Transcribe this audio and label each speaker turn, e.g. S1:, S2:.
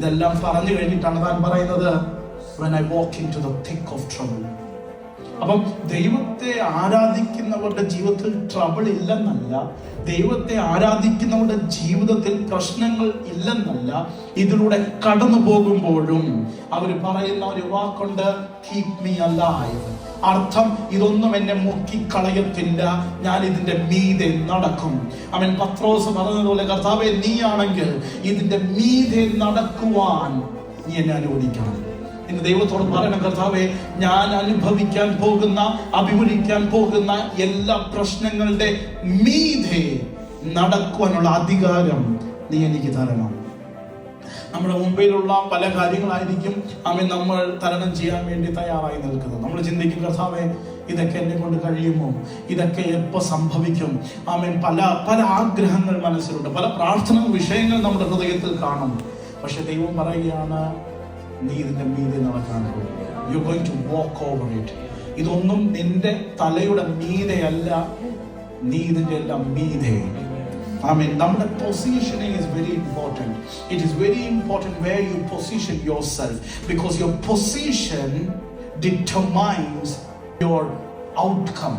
S1: ഇതെല്ലാം പറഞ്ഞു കഴിഞ്ഞിട്ടാണ് താൻ പറയുന്നത്, when I walk into the thick of trouble. അപ്പം ദൈവത്തെ ആരാധിക്കുന്നവരുടെ ജീവിതത്തിൽ ട്രബിൾ ഇല്ലെന്നല്ല, ദൈവത്തെ ആരാധിക്കുന്നവരുടെ ജീവിതത്തിൽ പ്രശ്നങ്ങൾ ഇല്ലെന്നല്ല, ഇതിലൂടെ കടന്നു പോകുമ്പോഴും അവർ പറയുന്ന ഒരു വാക്കുണ്ട്, keep me alive. അർത്ഥം, ഇതൊന്നും എന്നെ മുക്കിക്കളയത്തില്ല, ഞാൻ ഇതിന്റെ മീതെ നടക്കും. അവൻ പത്രോസ് പറഞ്ഞതുപോലെ, കർത്താവേ നീയാണെങ്കിൽ ഇതിന്റെ മീതെ നടക്കുവാൻ നീ എന്നെ അനുവദിക്കണം. ഇന്ന് ദൈവത്തോട് പറയണം, കർത്താവേ ഞാൻ അനുഭവിക്കാൻ പോകുന്ന, അഭിമുഖിക്കാൻ പോകുന്ന എല്ലാ പ്രശ്നങ്ങളുടെ മീതെ നടക്കുവാനുള്ള അധികാരം നീ എനിക്ക് തരണം. നമ്മുടെ മുമ്പിലുള്ള പല കാര്യങ്ങളായിരിക്കും നമ്മൾ തരണം ചെയ്യാൻ വേണ്ടി തയ്യാറായി നിൽക്കുന്നത്. നമ്മൾ ചിന്തിക്കും, കർത്താവേ ഇതൊക്കെ എന്നെ കൊണ്ട് കഴിയുമോ, ഇതൊക്കെ എപ്പോൾ സംഭവിക്കും? പല പല ആഗ്രഹങ്ങൾ മനസ്സിലുണ്ട്, പല പ്രാർത്ഥന വിഷയങ്ങൾ നമ്മുടെ ഹൃദയത്തിൽ കാണും. പക്ഷെ ദൈവം പറയുകയാണ്, നീ ഇതിന്റെ മീതെ നടക്കാൻ പോകും. You going to walk over it. ഇതൊന്നും നിന്റെ തലയുടെ മീതെയല്ല, നീ ഇതിന്റെ എല്ലാം മീതെ. നമ്മുടെ positioning is very important. It is very important where you position yourself, because your position determines your outcome.